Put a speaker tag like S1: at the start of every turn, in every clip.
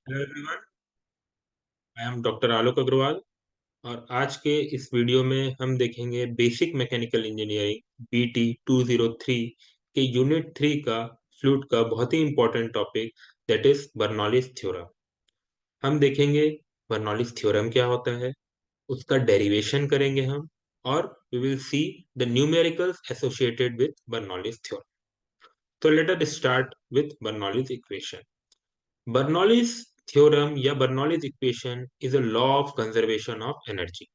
S1: Hello everyone, I am doctor Alok Agarwal. और आज के इस वीडियो में हम देखेंगे बेसिक मैकेनिकल इंजीनियरिंग BT 203 के यूनिट 3 का फ्लूइड का बहुत ही important topic, that is Bernoulli's theorem. हम देखेंगे बर्नौलीज थ्योरम क्या होता है, उसका डेरिवेशन करेंगे हम, और we will see the numericals associated with Bernoulli's theorem. तो let us start with Bernoulli's equation. Bernoulli's theorem या Bernoulli's equation is a law of conservation of energy.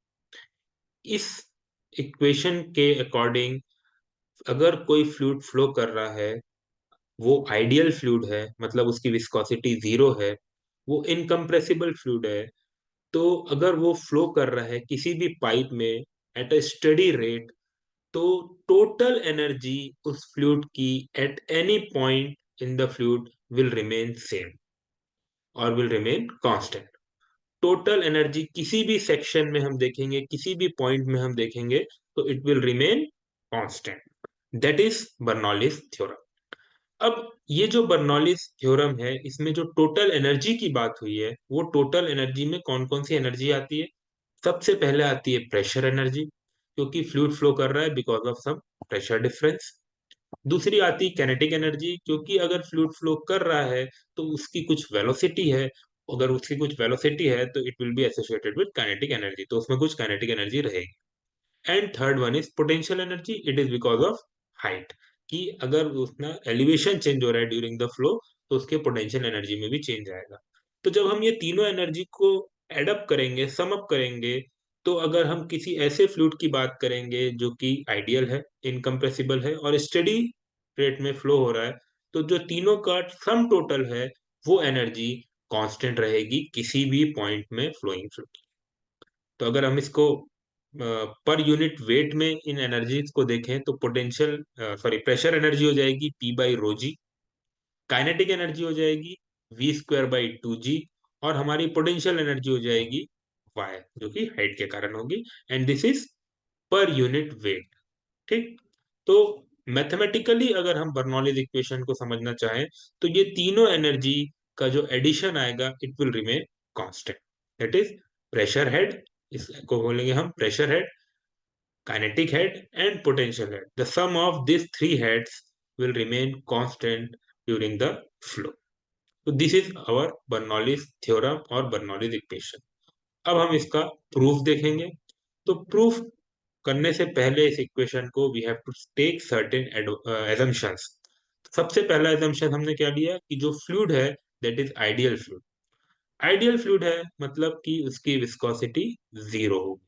S1: इस इक्वेशन के अकॉर्डिंग अगर कोई फ्लूइड फ्लो कर रहा है, वो आइडियल फ्लूइड है, मतलब उसकी विस्कोसिटी जीरो है, वो इनकम्प्रेसिबल फ्लूइड है, तो अगर वो फ्लो कर रहा है किसी भी पाइप में एट अ स्टडी रेट, तो टोटल एनर्जी उस फ्लूइड की at any point in the fluid will remain same और will remain constant. Total energy किसी भी सेक्शन में हम देखेंगे, किसी भी पॉइंट में हम देखेंगे, तो it will remain constant. That is Bernoulli's theorem. अब ये जो बर्नौलीज थ्योरम है, इसमें जो टोटल एनर्जी की बात हुई है, वो टोटल एनर्जी में कौन कौन सी एनर्जी आती है? सबसे पहले आती है प्रेशर एनर्जी, क्योंकि फ्लूइड फ्लो कर रहा है because of some pressure difference. दूसरी आती कैनेटिक एनर्जी, क्योंकि अगर फ्लूइड फ्लो कर रहा है तो उसकी कुछ वेलोसिटी है, अगर उसकी कुछ वेलोसिटी है तो it will be associated with kinetic energy, तो उसमें कुछ काइनेटिक एनर्जी रहेगी। And third one is potential energy, it is because of height, कि अगर उसका एलिवेशन चेंज हो रहा है ड्यूरिंग द फ्लो, तो उसके पोटेंशियल एनर्जी में भी चेंज आएगा। तो जब हम ये तीनों एनर्जी को एडअप करेंगे, सम अप करेंगे, तो अगर हम किसी ऐसे फ्लूइड की बात करेंगे जो कि आइडियल है, इनकम्प्रेसिबल है और स्टेडी रेट में फ्लो हो रहा है, तो जो तीनों का सम टोटल है, वो एनर्जी कांस्टेंट रहेगी किसी भी पॉइंट में फ्लोइंग फ्लूइड। तो अगर हम इसको पर यूनिट वेट में इन एनर्जीज को देखें, तो पोटेंशियल सॉरी प्रेशर एनर्जी हो जाएगी P/ρg, काइनेटिक एनर्जी हो जाएगी V²/2g, और हमारी पोटेंशियल एनर्जी हो जाएगी Y, जो कि हाइट के कारण होगी। And this is per unit weight. ठीक। तो मैथमेटिकली अगर हम बर्नौलीज इक्वेशन को समझना चाहें, तो ये तीनों एनर्जी का जो एडिशन आएगा, it will remain constant. That is pressure head, इसको बोलेंगे हम pressure head, kinetic head and potential head. The sum of these three heads will remain constant during the flow. So this is our Bernoulli's theorem और Bernoulli's equation. अब हम इसका proof देखेंगे। तो proof करने से पहले इस इक्वेशन को we have to take certain assumptions. सबसे पहला एजम्पशन हमने क्या लिया कि जो फ्लूइड है, that is ideal fluid. Ideal fluid है मतलब कि उसकी विस्कोसिटी जीरो होगी।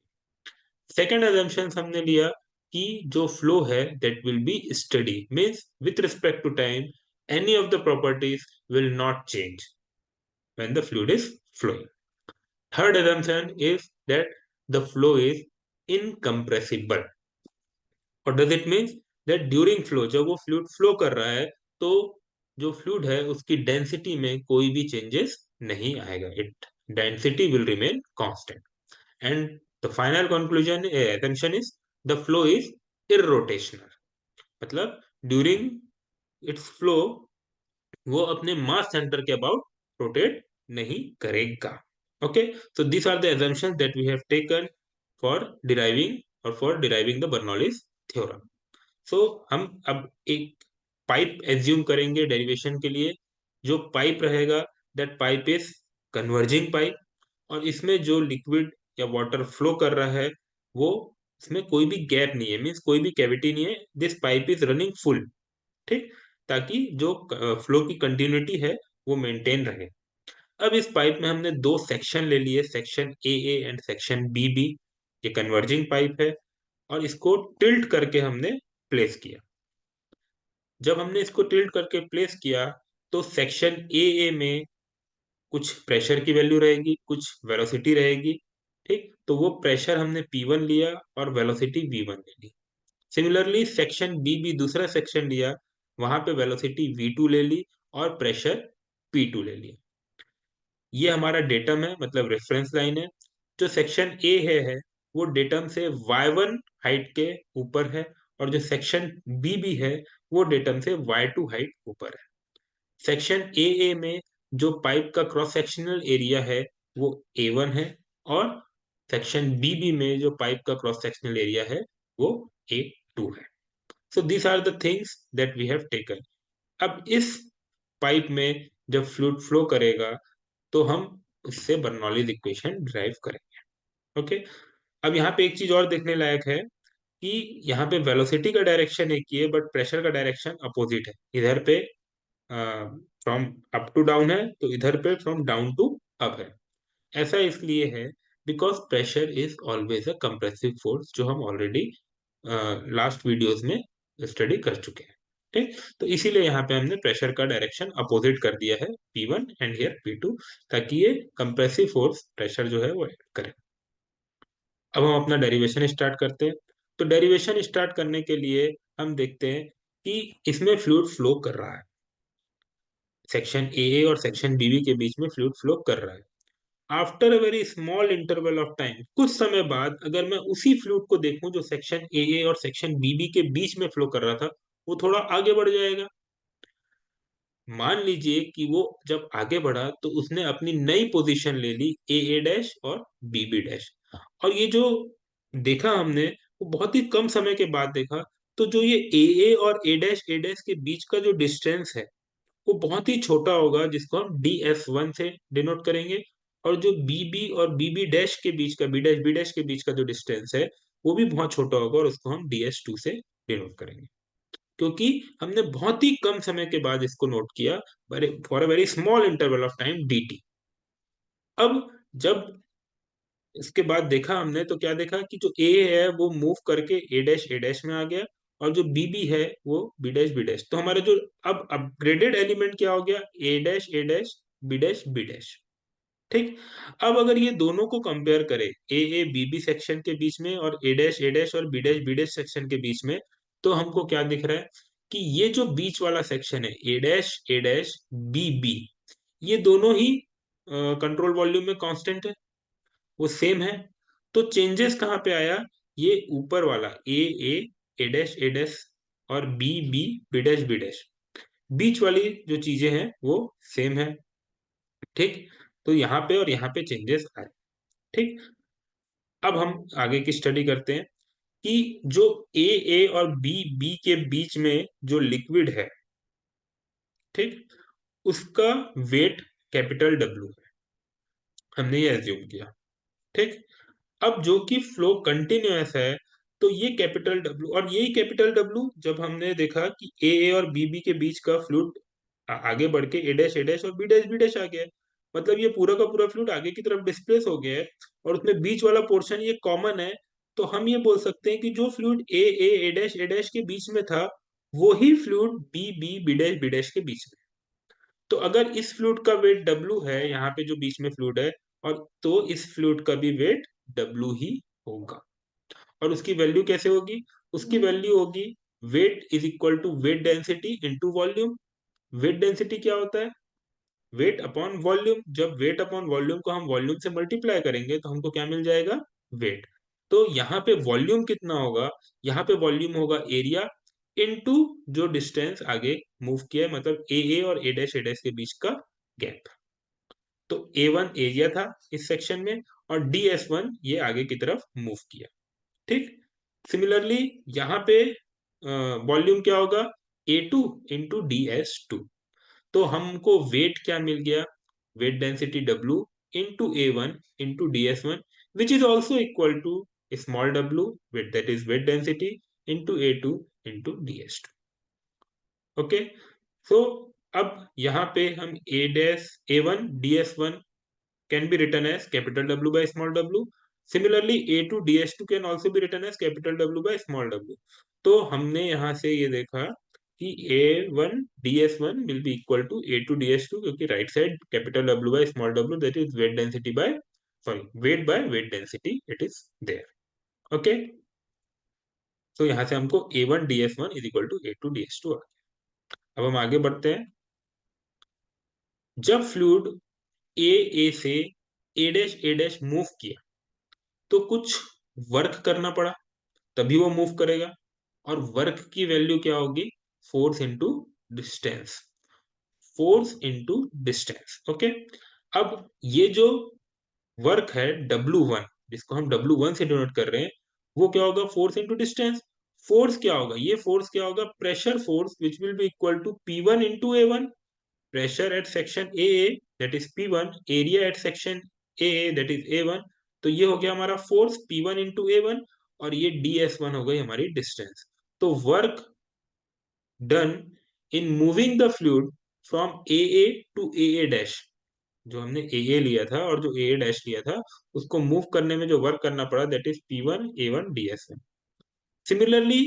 S1: सेकेंड assumption हमने लिया कि जो फ्लो है that will be steady, means with respect to time any of the properties will not change when the fluid is flowing. Third assumption is that the flow is incompressible. What does it mean? That during flow, जब वो fluid flow कर रहा है, तो जो fluid है उसकी density में कोई भी चेंजेस नहीं आएगा, it density will remain constant. And the final conclusion assumption is the flow is irrotational, मतलब ड्यूरिंग इट्स फ्लो वो अपने मास सेंटर के अबाउट रोटेट नहीं करेगा। Okay, so this are the assumptions that we have taken for deriving or for deriving the Bernoulli's theorem. सो हम अब एक pipe assume करेंगे डेरिवेशन के लिए। जो पाइप रहेगा, that pipe is converging pipe, और इसमें जो लिक्विड या वाटर फ्लो कर रहा है, वो इसमें कोई भी गैप नहीं है, मीन्स कोई भी कैविटी नहीं है, this pipe is running full. ठीक, ताकि जो फ्लो की कंटिन्यूटी है वो मेंटेन रहे। अब इस पाइप में हमने दो सेक्शन ले लिए, section A and section B. ये कन्वर्जिंग पाइप है, और इसको टिल्ट करके हमने प्लेस किया। जब हमने इसको टिल्ट करके प्लेस किया, तो सेक्शन ए में कुछ प्रेशर की वैल्यू रहेगी, कुछ वेलोसिटी रहेगी। ठीक, तो वो प्रेशर हमने P1 लिया और वेलोसिटी V1 ले ली। सिमिलरली सेक्शन बी दूसरा सेक्शन लिया, वहां पे वेलोसिटी V2 ले ली और प्रेशर P2 ले लिया। ये हमारा डेटम है, मतलब रेफरेंस लाइन है। जो सेक्शन है वो डेटम से Y1 हाइट के ऊपर है, और जो सेक्शन बी है वो डेटम से Y2 हाइट ऊपर है। सेक्शन ए में जो पाइप का क्रॉस सेक्शनल एरिया है वो A1 है, और सेक्शन BB में जो पाइप का क्रॉस सेक्शनल एरिया है वो A2 है। So these are the things that we have taken. अब इस पाइप में जब फ्लूइड फ्लो करेगा तो हम उससे बर्नौलीज इक्वेशन डिराइव करेंगे। ओके, अब यहाँ पे एक चीज और देखने लायक है कि यहाँ पे वेलोसिटी का डायरेक्शन एक ही है बट प्रेशर का डायरेक्शन अपोजिट है। इधर पे फ्रॉम अप टू डाउन है, तो इधर पे फ्रॉम डाउन टू अप है। ऐसा इसलिए है because pressure is always a compressive force, जो हम ऑलरेडी लास्ट वीडियोस में स्टडी कर चुके हैं। ठीक, तो इसीलिए यहाँ पे हमने प्रेशर का डायरेक्शन अपोजिट कर दिया है, P1 एंड हियर P2, ताकि ये कंप्रेसिव फोर्स प्रेशर जो है वो ऐड करे। अब हम अपना डेरिवेशन स्टार्ट करते हैं। तो डेरिवेशन स्टार्ट करने के लिए हम देखते हैं कि इसमें फ्लूइड फ्लो कर रहा है, सेक्शन AA और सेक्शन BB के बीच में फ्लूइड फ्लो कर रहा है। After a very small interval of time, कुछ समय बाद अगर मैं उसी फ्लूइड को देखूं जो सेक्शन AA और सेक्शन BB के बीच में फ्लो कर रहा था, वो थोड़ा आगे बढ़ जाएगा। मान लीजिए कि वो जब आगे बढ़ा तो उसने अपनी नई पोजीशन ले ली AA डैश और BB डैश, और ये जो देखा हमने वो बहुत ही कम समय के बाद देखा। तो जो ये AA और A डैश के बीच का जो डिस्टेंस है वो बहुत ही छोटा होगा, जिसको हम DS1 से डिनोट करेंगे। और जो BB और BB डैश के बीच का, B डैश B डैश के बीच का जो डिस्टेंस है वो भी बहुत छोटा होगा, और उसको हम DS2 से डिनोट करेंगे, क्योंकि हमने बहुत ही कम समय के बाद इसको नोट किया, for a very small interval of time DT। अब जब इसके बाद देखा हमने तो क्या देखा कि जो A है वो मूव करके A डैश में आ गया, और जो BB है वो B डैश B डैश। तो हमारा जो अब अपग्रेडेड एलिमेंट क्या हो गया, A dash B dash B dash. ठीक, अब अगर ये दोनों को कंपेयर करें, AA BB सेक्शन के बीच में और A डैश और B डैश सेक्शन के बीच में, तो हमको क्या दिख रहा है कि ये जो बीच वाला सेक्शन है A डैश BB, ये दोनों ही कंट्रोल वॉल्यूम में कांस्टेंट है, वो सेम है। तो चेंजेस कहाँ पे आया, ये ऊपर वाला A डैश और B डैश B डैश, बीच वाली जो चीजें हैं वो सेम है। ठीक, तो यहाँ पे और यहाँ पे चेंजेस आए। ठीक, अब हम आगे की स्टडी करते हैं कि जो A और B के बीच में जो लिक्विड है, ठीक, उसका वेट कैपिटल W है, हमने ये एज्यूम किया। ठीक, अब जो कि फ्लो कंटिन्यूअस है, तो ये कैपिटल W, और यही कैपिटल W जब हमने देखा कि AA और BB के बीच का फ्लूइड आगे बढ़ के A डैश और B डैश आ गया है, मतलब ये पूरा का पूरा फ्लूइड आगे की तरफ डिस्प्लेस हो गया है, और उसमें बीच वाला पोर्शन ये कॉमन है। तो हम ये बोल सकते हैं कि जो फ्लूइड A डैश के बीच में था, वो ही फ्लूइड B डैश के बीच में। तो अगर इस फ्लूइड का वेट W है, यहाँ पे जो बीच में फ्लूइड है, और तो इस फ्लूइड का भी वेट W ही होगा। और उसकी वैल्यू कैसे होगी, उसकी वैल्यू होगी weight is equal to weight density into volume. Weight density क्या होता है, वेट अपॉन वॉल्यूम। जब वेट अपॉन वॉल्यूम को हम वॉल्यूम से मल्टीप्लाई करेंगे तो हमको क्या मिल जाएगा, वेट। तो यहाँ पे वॉल्यूम कितना होगा, यहाँ पे वॉल्यूम होगा एरिया इनटू जो डिस्टेंस आगे मूव किया है, मतलब AA और A डैश के बीच का गैप। तो A1 एरिया था इस सेक्शन में, और DS1 ये आगे की तरफ मूव किया। ठीक, सिमिलरली यहाँ पे वॉल्यूम क्या होगा, A2 इंटू DS2। तो हमको वेट क्या मिल गया, weight density W into A1 into DS1, which is also equal to small w, weight that is weight density, into A2 into DS2। Okay, so अब यहाँ पे हम A1 DS1 can be written as capital W by small w. Similarly, A2 DS2 can also be written as capital W by small w. तो हमने यहाँ से ये देखा कि A1 DS1 will be equal to A2 DS2, क्योंकि right side capital W by small w, that is weight density by, sorry, weight by weight density, it is there. Okay, तो यहाँ से हमको A1 DS1 is equal to A2 DS2 आ गया। अब हम आगे बढ़ते हैं। जब फ्लूइड A से A डैश मूव किया तो कुछ वर्क करना पड़ा, तभी वो मूव करेगा। और वर्क की वैल्यू क्या होगी, force into distance. Force into distance. Okay, अब ये जो वर्क है W1, जिसको हम W1 से डिनोट कर रहे हैं, वो क्या होगा? Force into distance. फोर्स क्या होगा? ये फोर्स क्या होगा? Pressure force which will be equal to P1 into A1। Pressure at section AA that is P1, area at section AA that is A1। तो ये हो गया हमारा फोर्स P1 इंटू A1, और ये DS1 हो गई हमारी डिस्टेंस। तो work done in moving the fluid from AA to AA dash, जो हमने AA लिया था और जो AA डैश लिया था, उसको मूव करने में जो वर्क करना पड़ा that is P1 A1 DS1। Similarly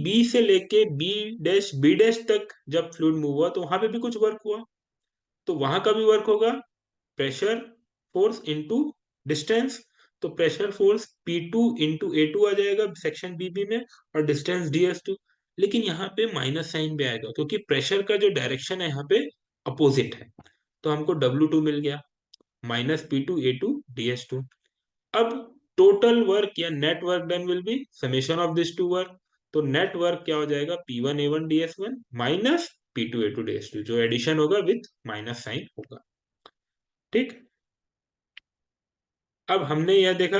S1: B से लेके बी डैश बी डैश तक जब फ्लूइड मूव हुआ तो वहां पे भी कुछ वर्क हुआ, तो वहां का भी वर्क होगा प्रेशर फोर्स इनटू डिस्टेंस। तो pressure force P2 into A2 आ जाएगा सेक्शन बीबी में, और डिस्टेंस DS2। लेकिन यहाँ पे माइनस साइन भी आएगा क्योंकि प्रेशर का जो डायरेक्शन है यहाँ पे अपोजिट है। तो हमको W2 मिल गया, -P2 A2 DS2। अब टोटल वर्क या net work done will be summation of this two work. तो नेट वर्क क्या हो जाएगा? P1 A1 DS1 minus P2 A2 DS2, जो एडिशन होगा विथ माइनस साइन होगा। ठीक, अब हमने यह देखा,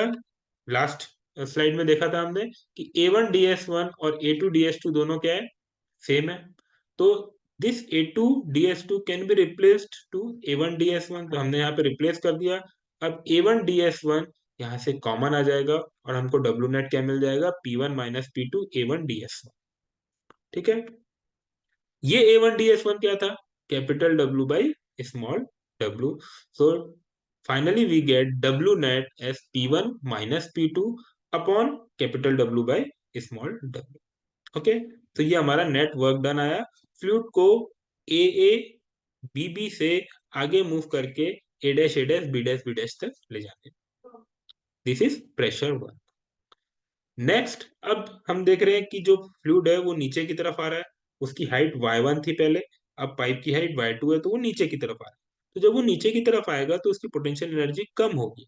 S1: लास्ट स्लाइड में देखा था हमने कि A1 DS1 और A2 DS2 दोनों क्या है? सेम है। तो this A2 DS2 can be replaced to A1 DS1, तो हमने यहाँ पे रिप्लेस कर दिया। अब A1 DS1 यहाँ से कॉमन आ जाएगा और हमको W नेट क्या मिल जाएगा? P1 minus P2 A1 DS1। ठीक है, ये A1 DS1 क्या था? Capital W by small w। So finally we get W net as P1 minus P2 upon capital W by small w। Okay, तो ये हमारा नेट वर्क डन आया फ्लूइड को ए ए बी बी से आगे मूव करके ए डैश बी डैश तक ले जाने। This is pressure work. Next, अब हम देख रहे हैं कि जो फ्लूइड है वो नीचे की तरफ आ रहा है। उसकी हाइट y1 थी पहले, अब पाइप की हाइट y2 है, तो वो नीचे की तरफ आ रहा है। तो जब वो नीचे की तरफ आएगा तो उसकी पोटेंशियल एनर्जी कम होगी,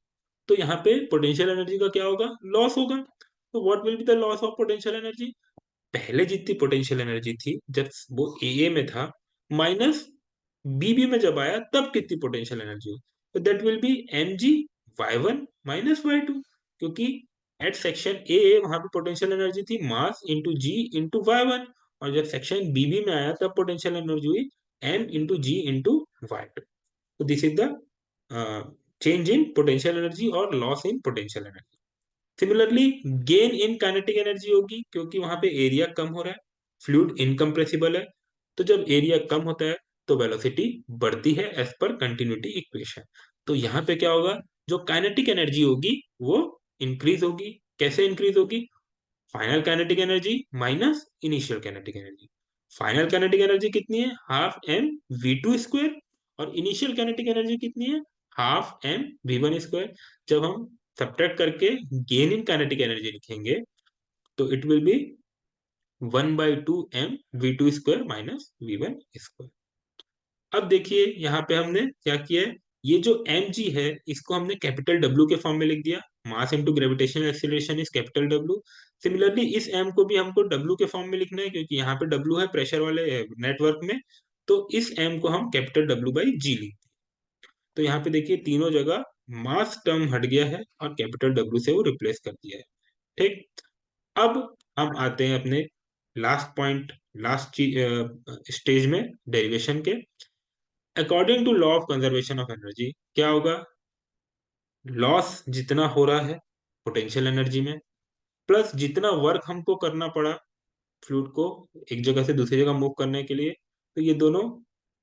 S1: तो यहाँ पे पोटेंशियल एनर्जी का क्या होगा? लॉस होगा। तो what will be the loss of potential energy? पहले जितनी पोटेंशियल एनर्जी थी जब वो ए में था, माइनस बीबी में जब आया तब कितनी पोटेंशियल एनर्जी हुई? तो that will B mg y1 minus y2, क्योंकि एट सेक्शन ए वहां पे पोटेंशियल एनर्जी थी mass into g into y1, और जब सेक्शन बीबी में आया तब पोटेंशियल एनर्जी हुई m into g into y2। तो this is the change in potential energy और loss in potential energy. Similarly gain in kinetic energy होगी क्योंकि वहां पे एरिया कम हो रहा है, फ्लूइड इनकम्प्रेसिबल है। तो जब एरिया कम होता है तो वेलोसिटी बढ़ती है एज पर कंटिन्यूटी इक्वेशन। तो यहाँ पे क्या होगा? जो काइनेटिक एनर्जी होगी वो इंक्रीज होगी। कैसे इंक्रीज होगी? Final kinetic energy minus initial kinetic energy. Final kinetic energy कितनी है? ½ mv2 स्क्वायर, और इनिशियल काइनेटिक एनर्जी कितनी है? ½ mv1 स्क्वायर। जब हम सब्ट्रैक्ट करके गेन इन काइनेटिक एनर्जी लिखेंगे तो it will be 1/2 mv2 square minus v1 square. अब देखिए यहाँ पे हमने क्या किया है, ये जो mg है इसको हमने कैपिटल W के फॉर्म में लिख दिया। Mass into gravitational acceleration is capital W। Similarly इस m को भी हमको W के फॉर्म में लिखना है क्योंकि यहाँ पे W है प्रेशर वाले नेटवर्क में। तो इस m को हम कैपिटल W बाई जी लिखते हैं। तो यहाँ पे देखिए तीनों जगह मास टर्म हट गया है और कैपिटल W से वो रिप्लेस कर दिया है। ठीक, अब हम आते हैं अपने लास्ट पॉइंट, लास्ट स्टेज में डेरिवेशन के। According to law of conservation of energy क्या होगा? लॉस जितना हो रहा है पोटेंशियल एनर्जी में, प्लस जितना वर्क हमको करना पड़ा फ्लूइड को एक जगह से दूसरी जगह मूव करने के लिए, तो ये दोनों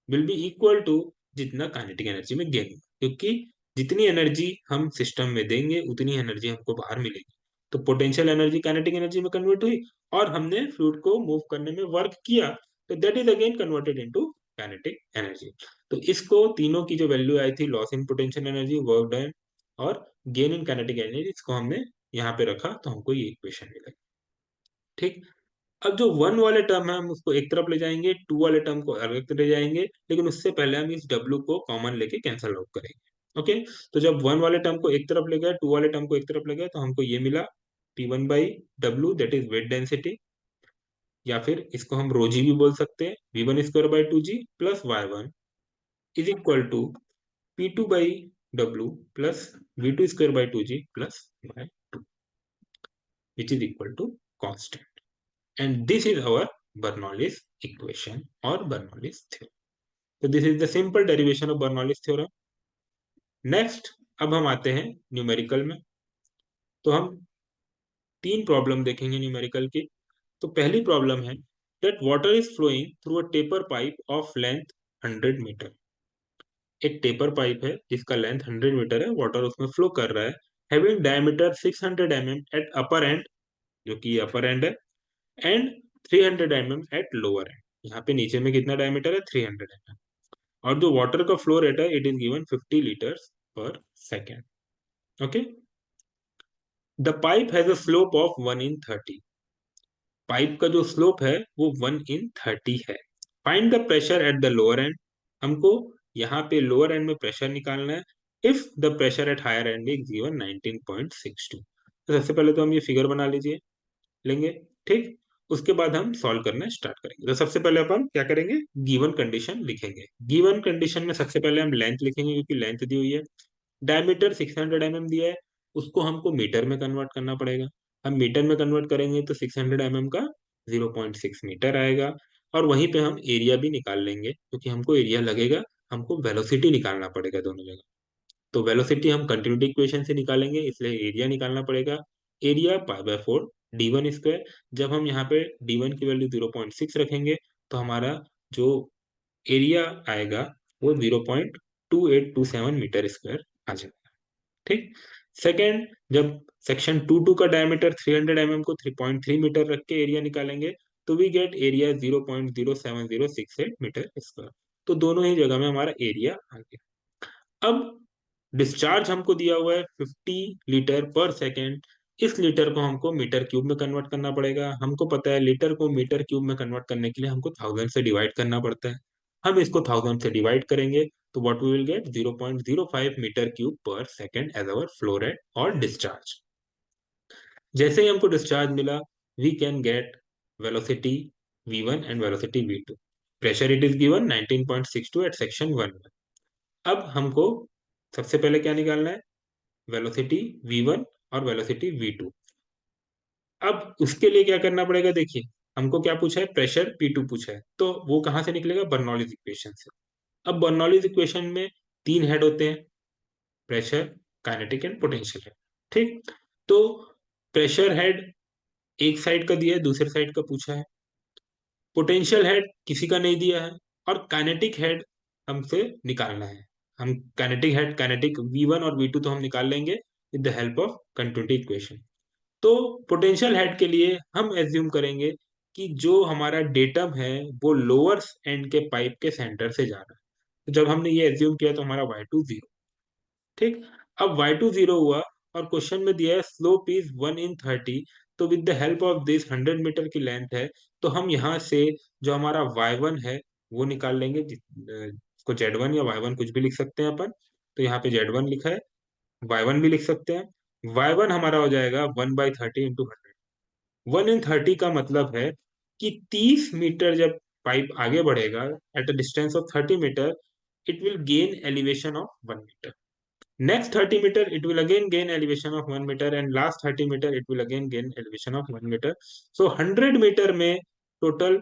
S1: विल बी इक्वल टू जितना काइनेटिक एनर्जी में गेन, क्योंकि जितनी एनर्जी हम सिस्टम में देंगे उतनी एनर्जी हमको बाहर मिलेगी। तो पोटेंशियल एनर्जी काइनेटिक एनर्जी में कन्वर्ट हुई और हमने फ्लूइड को मूव करने में वर्क किया, तो that is again converted into kinetic energy. तो इसको तीनों की जो वैल्यू आई थी, loss in potential energy, work done और गेन इन काइनेटिक एनर्जी, इसको हमने यहाँ पे रखा तो हमको ये इक्वेशन मिला। ठीक, अब जो वन वाले टर्म है हम उसको एक तरफ ले जाएंगे, टू वाले टर्म को अलग ले जाएंगे, लेकिन उससे पहले हम इस W को कॉमन लेके कैंसल आउट करेंगे। ओके, तो जब वन वाले टर्म को एक तरफ ले गए, टू वाले टर्म को एक तरफ ले गए, तो हमको ये मिला P1 by W that is weight density या फिर इसको हम रो जी भी बोल सकते हैं, v1 square by 2g plus y1 is equal to P2/W plus v2 square by 2g plus y2 which is equal to constant. And this is our Bernoulli's equation or Bernoulli's theorem. So this is the simple derivation of Bernoulli's theorem. Next, अब हम आते हैं numerical में। तो हम तीन problem देखेंगे numerical की। तो पहली प्रॉब्लम है that water is flowing through a taper pipe of length 100 metre. एक टेपर पाइप है जिसका लेंथ 100 मीटर है, वाटर उसमें फ्लो कर रहा है, having diameter 600 mm at upper end, जो कि अपर एंड है, and 300 mm at lower end. यहाँ पे नीचे में कितना डायमीटर है, 300 mm। और जो वाटर का फ्लो रेट है, it is given 50 litres per second. Okay, the pipe has a slope of 1/30। Pipe का जो स्लोप है वो 1/30 है। Find the pressure at the lower end. हमको यहाँ पे लोअर एंड में प्रेशर निकालना है। If the pressure at higher end is given 19.62। तो सबसे पहले तो हम ये फिगर बना लीजिए लेंगे, ठीक। उसके बाद हम सॉल्व करना स्टार्ट करेंगे। तो सबसे पहले अपन क्या करेंगे, गिवन कंडीशन लिखेंगे। गिवन कंडीशन में सबसे पहले हम लेंथ लिखेंगे क्योंकि लेंथ दी हुई है। डायमीटर 600 mm दिया है, उसको हमको मीटर में कन्वर्ट करना पड़ेगा। हम मीटर में कन्वर्ट करेंगे तो 600 mm का 0.6 मीटर आएगा। और वहीं पे हम एरिया भी निकाल लेंगे क्योंकि हमको एरिया लगेगा, हमको वेलोसिटी निकालना पड़ेगा दोनों जगह। तो वेलोसिटी हम कंटिन्यूटी इक्वेशन से निकालेंगे, इसलिए एरिया निकालना पड़ेगा। Area π/4 d1 square. जब हम यहाँ पे d1 की वैल्यू 0.6 रखेंगे तो हमारा जो एरिया आएगा वो 0.2827 मीटर स्क्वायर आ जाएगा, ठीक। सेकेंड, जब सेक्शन 2 का डायमीटर 300 mm को 3.3 मीटर रख के एरिया निकालेंगे तो we get area 0.07068 metre square. तो दोनों ही जगह में हमारा एरिया आ गया। अब डिस्चार्ज हमको दिया हुआ है 50 लीटर पर सेकेंड। इस लीटर को हमको मीटर क्यूब में कन्वर्ट करना पड़ेगा। हमको पता है लीटर को मीटर क्यूब में कन्वर्ट करने के लिए हमको 1000 से डिवाइड करना पड़ता है। हम इसको 1000 से डिवाइड करेंगे तो what we will get 0.05 metre cube पर second as our flow rate और डिस्चार्ज। जैसे ही हमको डिस्चार्ज मिला, we can get velocity v1 and velocity v2। Pressure it is given 19.62 at section 1। अब हमको सबसे पहले क्या निकालना है, वेलोसिटी v1 और वेलोसिटी v2। अब उसके लिए क्या करना पड़ेगा, देखिए हमको क्या पूछा है, प्रेशर P2 पूछा है, तो वो कहाँ से निकलेगा, बर्नौलीज इक्वेशन से। अब बर्नौलीज इक्वेशन में तीन हेड होते हैं, pressure, kinetic and potential head, ठीक। तो प्रेशर हेड एक साइड का दिया है, दूसरे साइड का पूछा है। पोटेंशियल हेड किसी का नहीं दिया है। और काइनेटिक हेड हमसे निकालना है। हम काइनेटिक v1 और v2 तो हम निकाल लेंगे with the help of continuity equation. तो पोटेंशियल हेड के लिए हम एज्यूम करेंगे कि जो हमारा डेटम है वो लोअर एंड के पाइप के सेंटर से जा रहा है। तो जब हमने ये एज्यूम किया तो हमारा y2 0, ठीक। अब y2 0 हुआ और क्वेश्चन में दिया है स्लोप इज 1/30। तो with the help of this 100 metre की लेंथ है, तो हम यहाँ से जो हमारा y1 है वो निकाल लेंगे, इसको z1 या y1 कुछ भी लिख सकते हैं अपन। तो यहाँ पे z1 लिखा है, y1 भी लिख सकते हैं। y1 हमारा हो जाएगा 1/30 × 100। 1/30 का मतलब है कि 30 मीटर जब पाइप आगे बढ़ेगा at a distance of 30 metre, it will gain elevation of 1 metre. Next 30 meter, it will again gain elevation of 1 meter, and last 30 meter, it will again gain elevation of 1 meter. So 100 metre में total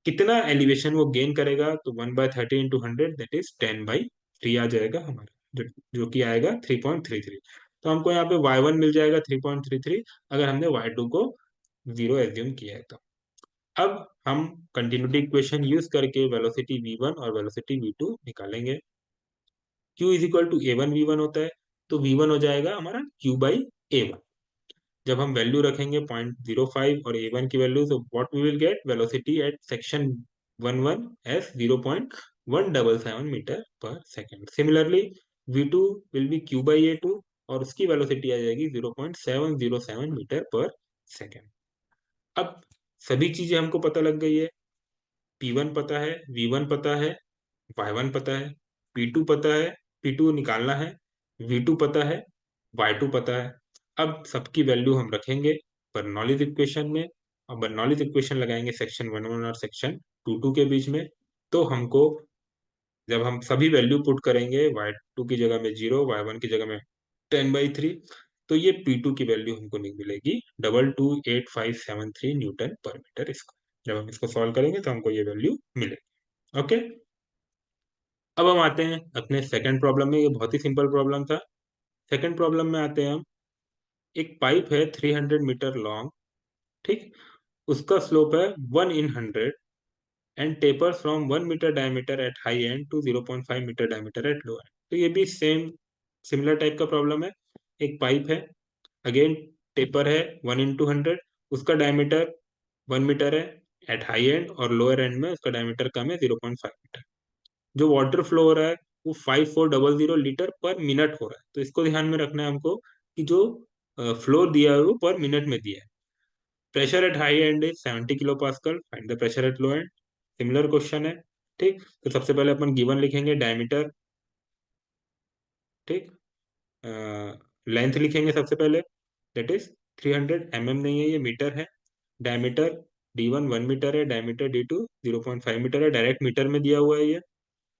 S1: कितना elevation वो gain करेगा, तो 1/30 × 100 that is 10/3 आ जाएगा हमारा, जो कि आएगा 3.33। तो हमको यहाँ पे y1 मिल जाएगा 3.33 अगर हमने y2 को 0 एज्यूम किया है तो। अब हम कंटिन्यूटी इक्वेशन यूज करके वेलोसिटी v1 और वेलोसिटी v2 निकालेंगे। Q is equal to a1 v1 होता है, तो v1 हो जाएगा हमारा Q/a1। जब हम वैल्यू रखेंगे 0.05 और a1 की वैल्यू, तो what we will get, velocity at section 11 is 0.177 metre पर second. Similarly v2 will be Q/a2 और उसकी वेलोसिटी आ जाएगी 0.707 मीटर पर सेकेंड। अब सभी चीजें हमको पता लग गई है, P1 पता है, V1 पता है, y1 पता है, P2 पता है, P2 निकालना है, V2 पता है, y2 पता है। अब सबकी वैल्यू हम रखेंगे बर्नौलीज इक्वेशन में। अब बर्नौलीज इक्वेशन लगाएंगे सेक्शन 1 1 और सेक्शन 2 2 के बीच में, तो हमको जब हम सभी वैल्यू पुट करेंगे, y2 की जगह में 0, y1 की जगह में 10/3, तो ये P2 की वैल्यू हमको नहीं मिलेगी 228573 न्यूटन पर मीटर स्क्वायर। जब हम इसको सॉल्व करेंगे तो हमको ये वैल्यू मिलेगी। ओके, अब हम आते हैं अपने सेकंड प्रॉब्लम में। ये बहुत ही सिंपल प्रॉब्लम था। सेकंड प्रॉब्लम में आते हैं हम। एक पाइप है 300 मीटर लॉन्ग, ठीक, उसका स्लोप है 1/100 and taper from 1 metre diameter at high end to 0.5 metre diameter at low end. तो ये भी सिमिलर टाइप का प्रॉब्लम है। एक पाइप है, अगेन टेपर है 1/100, उसका डायमीटर 1 मीटर है एट हाई एंड, और लोअर एंड में उसका डायमीटर कम है 0.5 मीटर। जो वाटर फ्लो हो रहा है वो 5400 लीटर पर मिनट हो रहा है। तो इसको ध्यान में रखना है हमको कि जो फ्लो दिया है वो पर मिनट में दिया है। Pressure eight high and is 70 kilo pascal, find the pressure eight low and. Similar question है, ठीक। तो सबसे पहले अपन गिवन लिखेंगे डायमीटर, ठीक, लेंथ लिखेंगे सबसे पहले, दैट इज 300 mm नहीं है, ये मीटर है। डायमीटर D1 1 मीटर है, डायमीटर D2 0.5 मीटर है, डायरेक्ट मीटर में दिया हुआ है ये।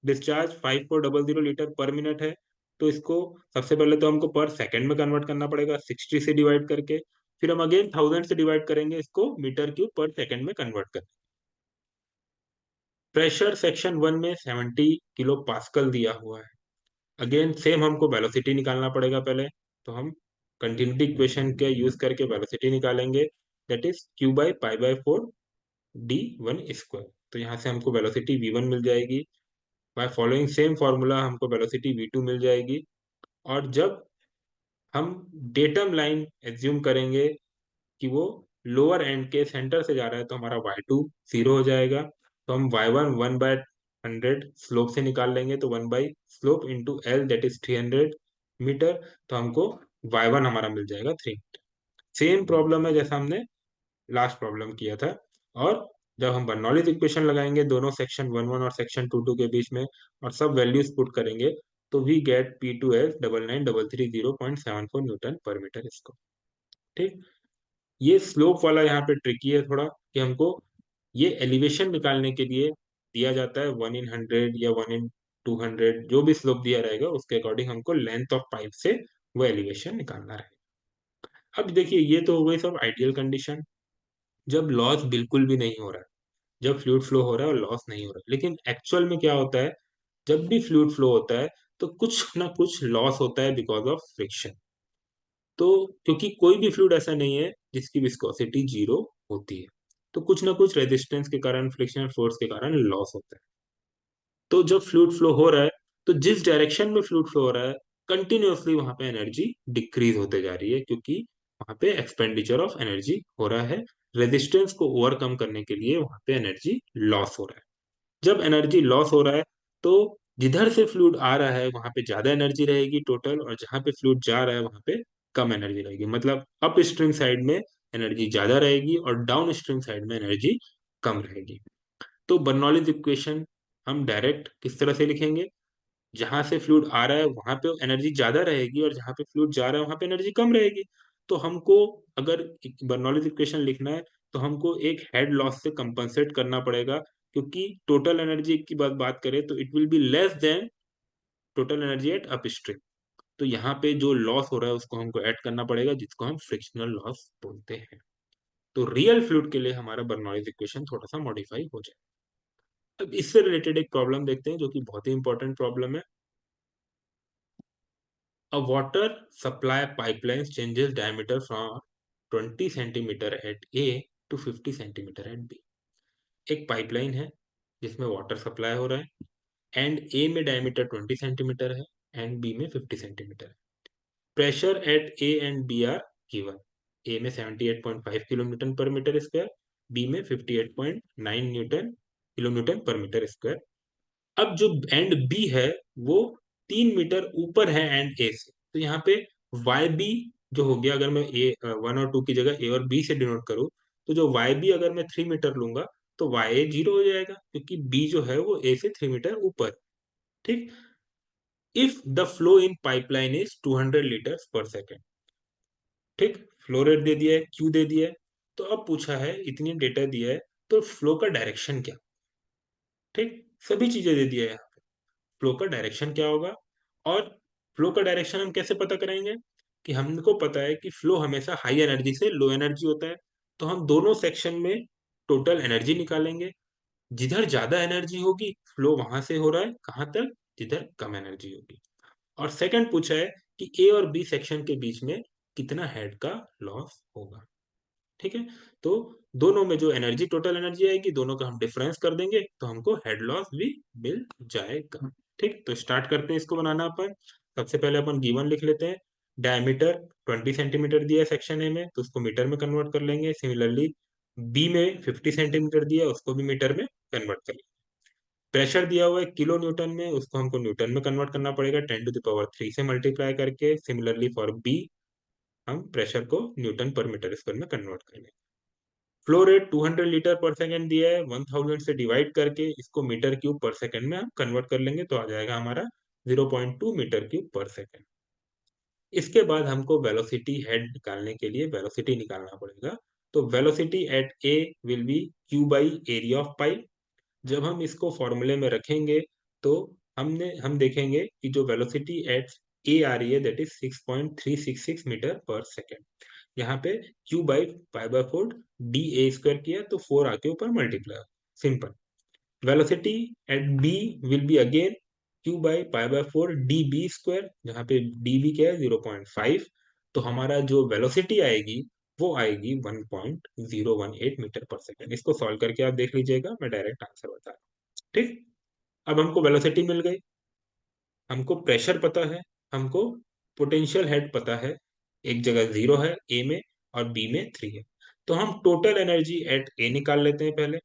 S1: डिस्चार्ज 5400 लीटर पर मिनट है। तो इसको सबसे पहले तो हमको पर सेकंड में कन्वर्ट करना पड़ेगा 60 से डिवाइड करके, फिर हम अगेन 1000 से डिवाइड करेंगे, इसको मीटर क्यूब पर सेकंड में कन्वर्ट कर। प्रेशर सेक्शन 1 में 70 किलो पास्कल दिया हुआ है। अगेन सेम हमको वेलोसिटी निकालना पड़ेगा पहले। तो हम कंटिन्यूटी इक्वेशन के यूज करके वेलोसिटी निकालेंगे, that is Q/π/4 d1 square. तो यहाँ से हमको वेलोसिटी v1 मिल जाएगी। बाय फॉलोइंग सेम फॉर्मूला हमको वेलोसिटी v2 मिल जाएगी। और जब हम डेटम लाइन एज्यूम करेंगे कि वो लोअर एंड के सेंटर से जा रहा है, तो हमारा y2 0 हो जाएगा। तो हम y1 1/100 स्लोप से निकाल लेंगे, तो 1/स्लोप into l, that is 300 metre. तो हमको y1 हमारा मिल जाएगा 3 मीटर। सेम प्रॉब्लम है जैसा हमने लास्ट प्रॉब्लम किया था। और जब हम बर्नौलीज इक्वेशन लगाएंगे दोनों सेक्शन 1 1 और सेक्शन 2 2 के बीच में, और सब वैल्यूज पुट करेंगे, तो we get P2 as 99330.74 newton per metre square, ठीक। ये स्लोप वाला यहाँ पे ट्रिकी है थोड़ा, कि हमको ये एलिवेशन निकालने के लिए दिया जाता है 1/100 या 1/200, जो भी स्लोप दिया रहेगा उसके अकॉर्डिंग हमको लेंथ ऑफ पाइप से वो एलिवेशन निकालना रहेगा। अब देखिए, ये तो हो गई सब आइडियल कंडीशन, जब लॉस बिल्कुल भी नहीं हो रहा है, जब फ्लूइड फ्लो हो रहा है और लॉस नहीं हो रहा है। लेकिन एक्चुअल में क्या होता है, जब भी फ्लूइड फ्लो होता है तो कुछ ना कुछ लॉस होता है बिकॉज ऑफ फ्रिक्शन। तो क्योंकि कोई भी फ्लूइड ऐसा नहीं है जिसकी विस्कोसिटी 0 होती है, तो कुछ ना कुछ रेजिस्टेंस के कारण, फ्रिक्शनल फोर्स के कारण लॉस होता है। तो जब फ्लूइड फ्लो हो रहा है, तो जिस डायरेक्शन में फ्लूइड फ्लो हो रहा है, कंटिन्यूअसली वहां पे एनर्जी डिक्रीज होते जा रही है, क्योंकि वहां पे एक्सपेंडिचर ऑफ एनर्जी हो रहा है। रेजिस्टेंस को ओवरकम करने के लिए वहां पे एनर्जी लॉस हो रहा है। जब एनर्जी लॉस हो रहा है, तो जिधर से फ्लूइड आ रहा है वहां पे ज्यादा एनर्जी रहेगी टोटल, और जहां पे फ्लूइड जा रहा है वहां पे कम एनर्जी रहेगी। मतलब अप स्ट्रीम साइड में एनर्जी ज्यादा रहेगी और डाउन स्ट्रीम साइड में एनर्जी कम रहेगी। तो बर्नौलीज इक्वेशन हम डायरेक्ट किस तरह से लिखेंगे, जहां से फ्लूइड आ रहा है वहां पे एनर्जी ज्यादा रहेगी, और जहां पे फ्लूइड जा रहा है वहां पे एनर्जी कम रहेगी। तो हमको अगर बर्नौलीज इक्वेशन लिखना है, तो हमको एक हेड लॉस से कंपनसेट करना पड़ेगा, क्योंकि टोटल एनर्जी की बात करें तो it will be less than total energy eight upstream. तो यहाँ पे जो लॉस हो रहा है उसको हमको ऐड करना पड़ेगा, जिसको हम फ्रिक्शनल लॉस बोलते हैं। तो रियल फ्लूइड के लिए हमारा बर्नौलीज इक्वेशन थोड़ा सा मॉडिफाई हो जाए। अब इससे रिलेटेड एक प्रॉब्लम देखते हैं, जो कि बहुत ही इंपॉर्टेंट प्रॉब्लम है। A water supply pipeline changes diameter from 20 centimeter at A to 50 centimeter at B। एक पाइपलाइन है जिसमें वाटर सप्लाई हो रहा है, एंड ए में डायमीटर 20 सेंटीमीटर है एंड बी में 50 सेंटीमीटर है। Pressure at A and B are given. A में 78.5 किलोन्यूटन पर मीटर स्क्वायर, बी में 58.9 न्यूटन किलोन्यूटन पर मीटर स्क्वायर। अब जो एंड बी है वो 3 मीटर ऊपर है एंड ए से, तो यहाँ पे वाई बी जो हो गया, अगर मैं ए 1 और 2 की जगह ए और बी से डिनोट करूँ, तो जो वाई बी अगर मैं 3 मीटर लूंगा, तो वाई ए 0 हो जाएगा, क्योंकि बी जो है वो ए से 3 मीटर ऊपर, ठीक। If the flow in pipeline is 200 litre पर सेकेंड, ठीक। फ्लो रेट दे दिया है, क्यू दे दिया है। तो अब पूछा है, इतनी डेटा दिया है, तो फ्लो का डायरेक्शन क्या? ठीक, सभी चीजें दे दिया है यहाँ पे। फ्लो का डायरेक्शन क्या होगा? और फ्लो का डायरेक्शन हम कैसे पता करेंगे? कि हमको पता है कि फ्लो हमेशा हाई एनर्जी से लो एनर्जी होता है, तो हम दोनों सेक्शन में टोटल एनर्जी निकालेंगे। जिधर ज्यादा एनर्जी होगी, फ्लो वहां से हो रहा है कहाँ तक? जिधर कम एनर्जी होगी। और सेकंड पूछा है कि ए और बी सेक्शन के बीच में कितना हेड का लॉस होगा। ठीक है, तो दोनों में जो एनर्जी, टोटल एनर्जी आएगी, दोनों का हम डिफरेंस कर देंगे तो हमको हेड लॉस भी मिल जाएगा। ठीक, तो स्टार्ट करते हैं इसको बनाना अपन। सबसे पहले अपन गिवन लिख लेते हैं। डायमीटर 20 सेंटीमीटर दिया है सेक्शन ए में, तो उसको मीटर में कन्वर्ट कर लेंगे। सिमिलरली बी में 50 सेंटीमीटर दिया है, उसको भी मीटर में कन्वर्ट कर लेंगे। प्रेशर दिया हुआ है किलो न्यूटन में, उसको हमको न्यूटन में कन्वर्ट करना पड़ेगा 10⁻³ से मल्टीप्लाई करके। सिमिलरली फॉर बी हम प्रेशर को न्यूटन पर मीटर स्क्वायर में कन्वर्ट करेंगे। फ्लो रेट 200 लीटर पर सेकंड दिया है, 1000 से डिवाइड करके इसको मीटर क्यूब पर सेकंड में हम कन्वर्ट कर लेंगे, तो आ जाएगा हमारा 0.2 मीटर क्यूब पर सेकंड। इसके बाद हमको वेलोसिटी हेड निकालने के लिए वेलोसिटी निकालना पड़ेगा। तो velocity at A will be Q by area of pipe. जब हम इसको फॉर्मूले में रखेंगे तो हम देखेंगे कि जो वेलोसिटी एट ए आ रही है दैट इज 6.366 मीटर पर सेकेंड। यहाँ पे q by pi by 4 D A square किया तो 4 आके ऊपर multiply, simple. Velocity at b will be again q by pi by 4 D B square, जहाँ पे डी बी क्या है 0.5। तो हमारा जो वेलोसिटी आएगी वो आएगी 1.018 मीटर पर सेकेंड। इसको सॉल्व करके आप देख लीजिएगा, मैं डायरेक्ट आंसर बता रहा हूँ। ठीक, अब हमको वेलोसिटी मिल गई, हमको प्रेशर पता है, हमको पोटेंशियल हेड पता है। एक जगह 0 है ए में और बी में 3 है, तो हम टोटल एनर्जी एट ए निकाल लेते हैं पहले।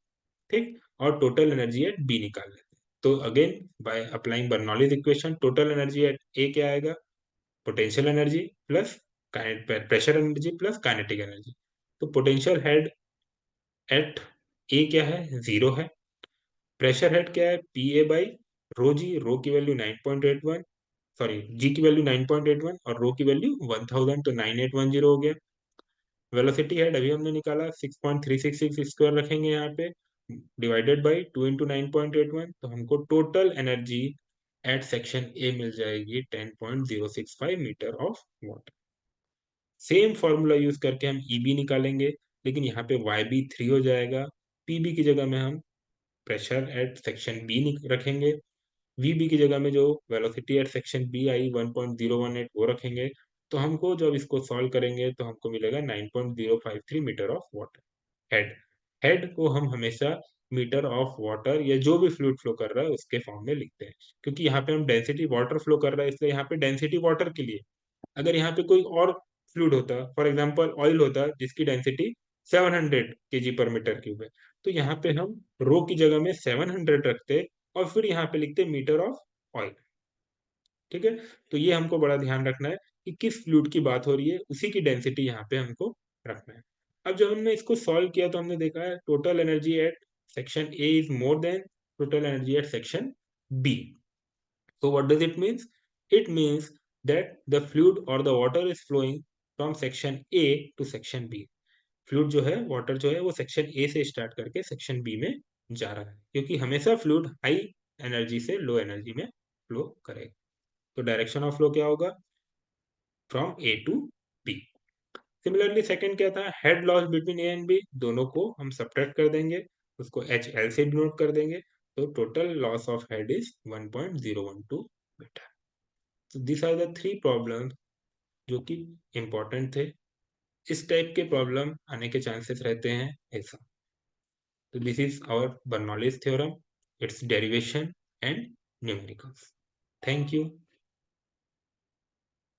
S1: ठीक, और टोटल एनर्जी एट बी निकाल लेते हैं। तो again by applying Bernoulli's equation, total energy at A क्या आएगा? Potential energy plus pressure energy plus kinetic energy. तो पोटेंशियल हेड एट ए क्या है? 0 है। प्रेशर हेड क्या है? पी ए बाई रो जी, रो की वैल्यू 9.81, सॉरी जी की वैल्यू 9.81 और रो की वैल्यू 1000, तो 9810 हो गया। वेलोसिटी हेड अभी हमने निकाला 6.366 स्क्वायर रखेंगे यहाँ पे, डिवाइडेड बाई 2 इंटू 9.81, तो हमको total energy at section A मिल जाएगी 10.065 metre of water. Same formula use करके हम ईबी निकालेंगे, लेकिन यहाँ पे वाई बी 3 हो जाएगा। पीबी की जगह में हम प्रेशर एट सेक्शन बी रखेंगे। वीबी की जगह में जो वेलोसिटी एट सेक्शन बी आई 1.018 वो रखेंगे। तो हमको जब इसको सॉल्व करेंगे तो हमको मिलेगा 9.053 metre of water. Head, head को हम हमेशा मीटर ऑफ वाटर या जो भी फ्लूइड फ्लो कर रहा है उसके फॉर्म में लिखते हैं, क्योंकि यहाँ पे हम डेंसिटी वाटर फ्लो कर रहा है, इसलिए यहाँ पे डेंसिटी वाटर के लिए। अगर यहाँ पे कोई और फ्लूइड होता, फॉर एग्जांपल ऑयल होता जिसकी डेंसिटी 700 केजी पर मीटर क्यूब है, तो यहाँ पे हम रो की जगह में 700 रखते और फिर यहाँ पे लिखते मीटर ऑफ ऑयल। ठीक है, तो ये हमको बड़ा ध्यान रखना है कि किस फ्लूइड की बात हो रही है, उसी की डेंसिटी यहाँ पे हमको रखना है। अब जब हमने इसको सॉल्व किया तो हमने देखा है total energy at section A is more than total energy at section B. So what does it means? It means that the fluid or the water is flowing from section A to section B. Fluid जो है, water जो है वो section A से start करके section B में जा रहा है, क्योंकि हमेशा फ्लूइड हाई एनर्जी से लो एनर्जी में फ्लो करेगा। तो डायरेक्शन ऑफ फ्लो क्या होगा? From A to B. Similarly second क्या था? Head loss between A and B, दोनों को हम सब्ट्रैक्ट कर देंगे, उसको एच एल से डिनोट कर देंगे, तो total loss of head is 1.012 metre. तो दिस आर द 3 प्रॉब्लम जो कि इम्पोर्टेंट थे। इस टाइप के प्रॉब्लम आने के चांसेस रहते हैं एग्जाम। तो this is our Bernoulli's theorem, its derivation and numericals. Thank you.